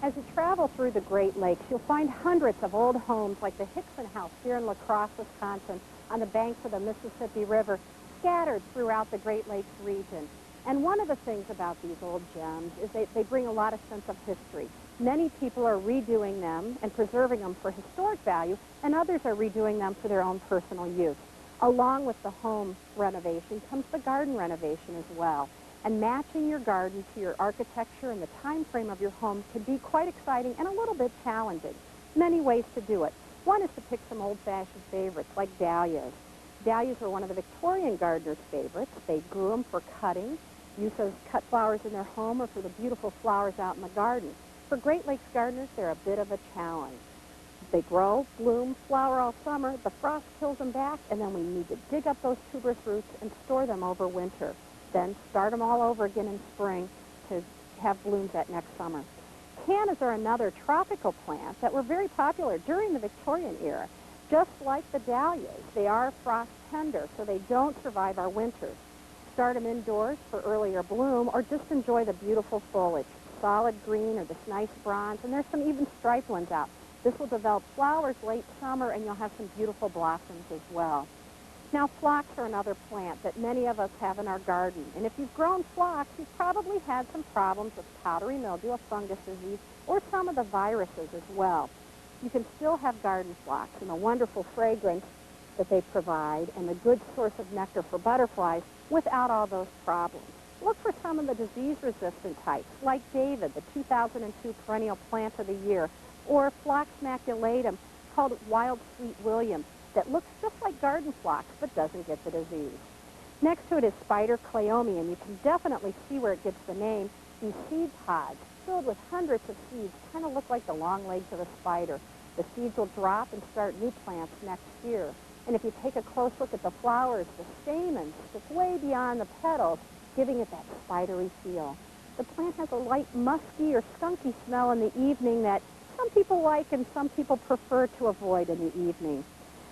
As you travel through the Great Lakes, you'll find hundreds of old homes like the Hixon house here in La Crosse, Wisconsin, on the banks of the Mississippi River, scattered throughout the Great Lakes region. And one of the things about these old gems is they bring a lot of sense of history. Many people are redoing them and preserving them for historic value, and others are redoing them for their own personal use. Along with the home renovation comes the garden renovation as well. And matching your garden to your architecture and the time frame of your home can be quite exciting and a little bit challenging. Many ways to do it. One is to pick some old-fashioned favorites like dahlias. Dahlias were one of the Victorian gardeners' favorites. They grew them for cutting, use as cut flowers in their home, or for the beautiful flowers out in the garden. For Great Lakes gardeners, they're a bit of a challenge. They grow, bloom, flower all summer, the frost kills them back, and then we need to dig up those tuberous roots and store them over winter. Then start them all over again in spring to have blooms that next summer. Cannas are another tropical plant that were very popular during the Victorian era. Just like the dahlias, they are frost tender, so they don't survive our winters. Start them indoors for earlier bloom, or just enjoy the beautiful foliage, solid green or this nice bronze, and there's some even striped ones out. This will develop flowers late summer, and you'll have some beautiful blossoms as well. Now, phlox are another plant that many of us have in our garden. And if you've grown phlox, you've probably had some problems with powdery mildew, a fungus disease, or some of the viruses as well. You can still have garden phlox and the wonderful fragrance that they provide and the good source of nectar for butterflies without all those problems. Look for some of the disease-resistant types, like David, the 2002 perennial plant of the year, or Phlox maculatum, called Wild Sweet William, that looks just like garden phlox but doesn't get the disease. Next to it is spider cleome, and you can definitely see where it gets the name. These seed pods filled with hundreds of seeds kind of look like the long legs of a spider. The seeds will drop and start new plants next year. And if you take a close look at the flowers, the stamens stick way beyond the petals, giving it that spidery feel. The plant has a light musky or skunky smell in the evening that some people like and some people prefer to avoid in the evening.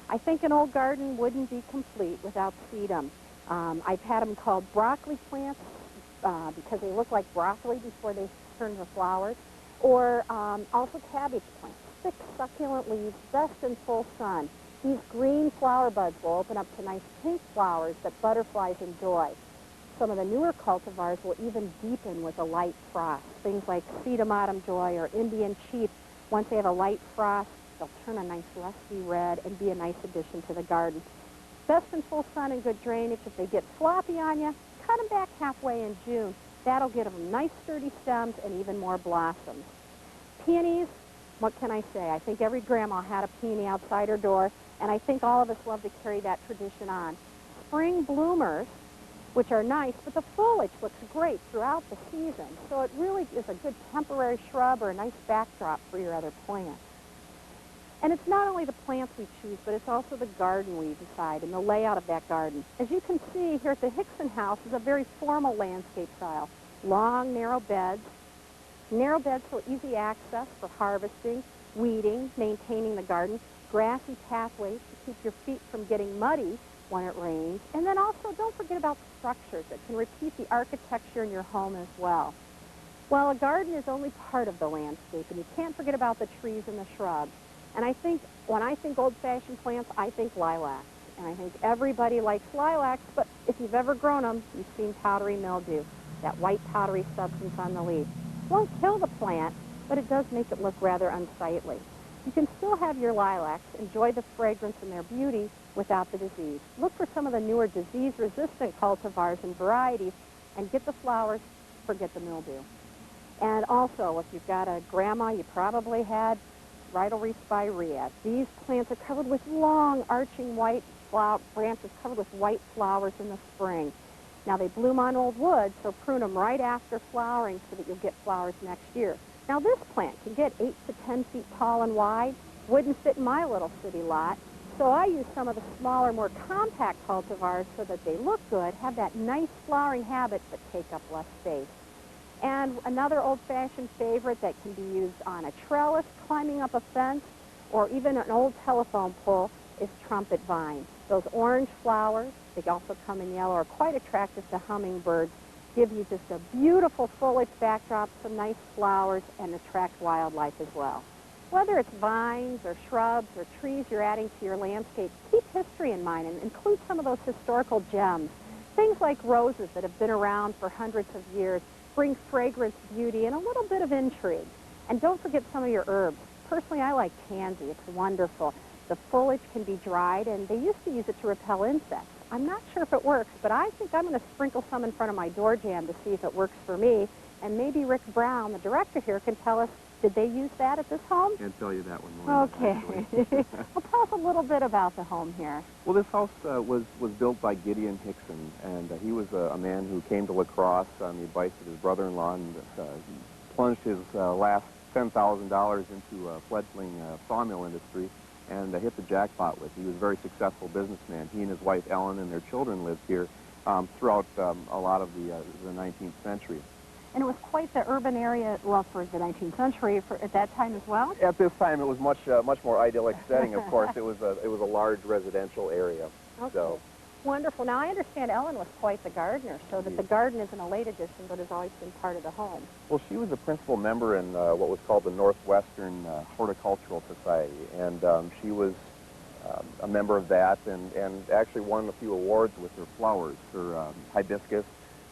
I think an old garden wouldn't be complete without sedum. I've had them called broccoli plants because they look like broccoli before they turn to flowers, or also cabbage plants, thick succulent leaves, best in full sun. These green flower buds will open up to nice pink flowers that butterflies enjoy. Some of the newer cultivars will even deepen with a light frost. Things like sedum autumn joy or Indian chief, once they have a light frost, they'll turn a nice rusty red and be a nice addition to the garden. Best in full sun and good drainage. If they get floppy on you, cut them back halfway in June. That'll get them nice sturdy stems and even more blossoms. Peonies, what can I say? I think every grandma had a peony outside her door, and I think all of us love to carry that tradition on. Spring bloomers, which are nice, but the foliage looks great throughout the season, so it really is a good temporary shrub or a nice backdrop for your other plants. And it's not only the plants we choose, but it's also the garden we decide and the layout of that garden. As you can see here at the Hixon house is a very formal landscape style. Long, narrow beds for easy access for harvesting, weeding, maintaining the garden, grassy pathways to keep your feet from getting muddy when it rains, and then also don't forget about structures that can repeat the architecture in your home as well. Well, a garden is only part of the landscape, and you can't forget about the trees and the shrubs. And I think, when I think old-fashioned plants, I think lilacs. And I think everybody likes lilacs, but if you've ever grown them, you've seen powdery mildew, that white powdery substance on the leaf. It won't kill the plant, but it does make it look rather unsightly. You can still have your lilacs, enjoy the fragrance and their beauty without the disease. Look for some of the newer disease-resistant cultivars and varieties, and get the flowers, forget the mildew. And also, if you've got a grandma, you probably had Bridal spirea. These plants are covered with long, arching white branches covered with white flowers in the spring. Now, they bloom on old wood, so prune them right after flowering so that you'll get flowers next year. Now, this plant can get 8 to 10 feet tall and wide. Wouldn't fit in my little city lot, so I use some of the smaller, more compact cultivars so that they look good, have that nice flowering habit, but take up less space. And another old-fashioned favorite that can be used on a trellis, climbing up a fence, or even an old telephone pole is trumpet vine. Those orange flowers, they also come in yellow, are quite attractive to hummingbirds. give you just a beautiful foliage backdrop, some nice flowers, and attract wildlife as well. Whether it's vines or shrubs or trees you're adding to your landscape, keep history in mind and include some of those historical gems. Things like roses that have been around for hundreds of years bring fragrance, beauty, and a little bit of intrigue. And don't forget some of your herbs. Personally, I like tansy. It's wonderful. The foliage can be dried, and they used to use it to repel insects. I'm not sure if it works, but I think I'm going to sprinkle some in front of my door jamb to see if it works for me. And maybe Rick Brown, the director here, can tell us, did they use that at this home? Can't tell you that one more. Okay. Well, tell us a little bit about the home here. Well, this house was built by Gideon Hixon, and he was a man who came to La Crosse on the advice of his brother-in-law and plunged his last $10,000 into a fledgling sawmill industry and hit the jackpot with. He was a very successful businessman. He and his wife Ellen and their children lived here throughout a lot of the 19th century. And it was quite the urban area, well, for the 19th century at that time as well? At this time, it was much more idyllic setting, of course. It was a large residential area. Okay. So. Wonderful. Now, I understand Ellen was quite the gardener, so that the garden isn't a late addition, but has always been part of the home. Well, she was a principal member in what was called the Northwestern Horticultural Society, and she was a member of that and actually won a few awards with her flowers, her hibiscus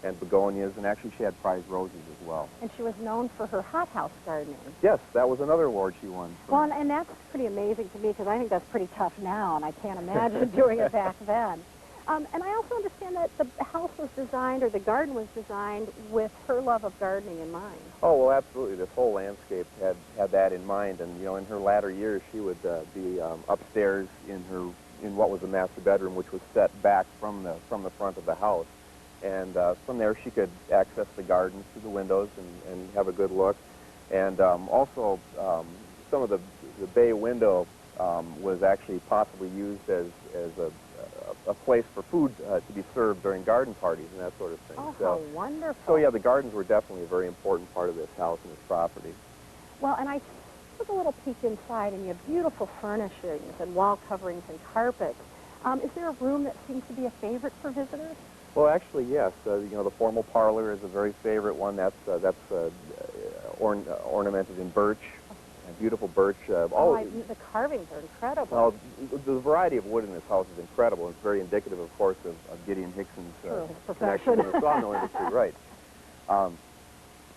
and begonias, and actually she had prize roses as well. And she was known for her hothouse gardening. Yes, that was another award she won. Well, and that's pretty amazing to me, because I think that's pretty tough now, and I can't imagine doing it back then. And I also understand that the house was designed, or the garden was designed, with her love of gardening in mind. Oh, well, absolutely. This whole landscape had that in mind, and, you know, in her latter years, she would be upstairs in what was the master bedroom, which was set back from the front of the house. And from there, she could access the garden through the windows and have a good look. And also, some of the bay window was actually possibly used as a place for food to be served during garden parties and that sort of thing. Oh, how wonderful. So, yeah, the gardens were definitely a very important part of this house and this property. Well, and I took a little peek inside, and you have beautiful furnishings and wall coverings and carpets. Is there a room that seems to be a favorite for visitors? Well, actually, yes. You know, the formal parlor is a very favorite one. That's ornamented in birch, beautiful birch. The carvings are incredible. Well, the variety of wood in this house is incredible. It's very indicative, of course, of Gideon Hixon's connection to the sawmill industry, right?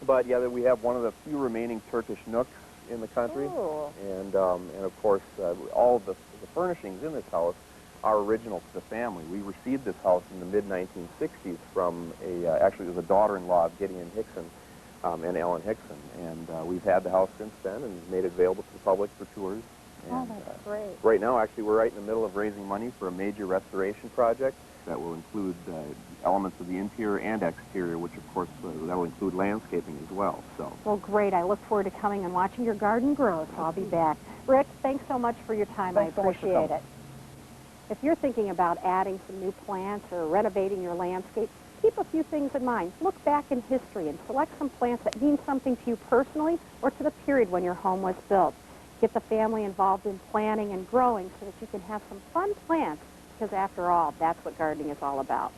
But yeah, we have one of the few remaining Turkish nooks in the country, and of course, all the furnishings in this house are original to the family. We received this house in the mid-1960s from actually it was a daughter-in-law of Gideon Hixon and Ellen Hixon, and we've had the house since then and made it available to the public for tours. And, that's great. Right now, actually, we're right in the middle of raising money for a major restoration project that will include elements of the interior and exterior, which, of course, that will include landscaping as well. So. Well, great. I look forward to coming and watching your garden grow, so I'll be back. Rick, thanks so much for your time. Thanks I appreciate it. If you're thinking about adding some new plants or renovating your landscape, keep a few things in mind. Look back in history and select some plants that mean something to you personally or to the period when your home was built. Get the family involved in planting and growing so that you can have some fun plants, because after all, that's what gardening is all about.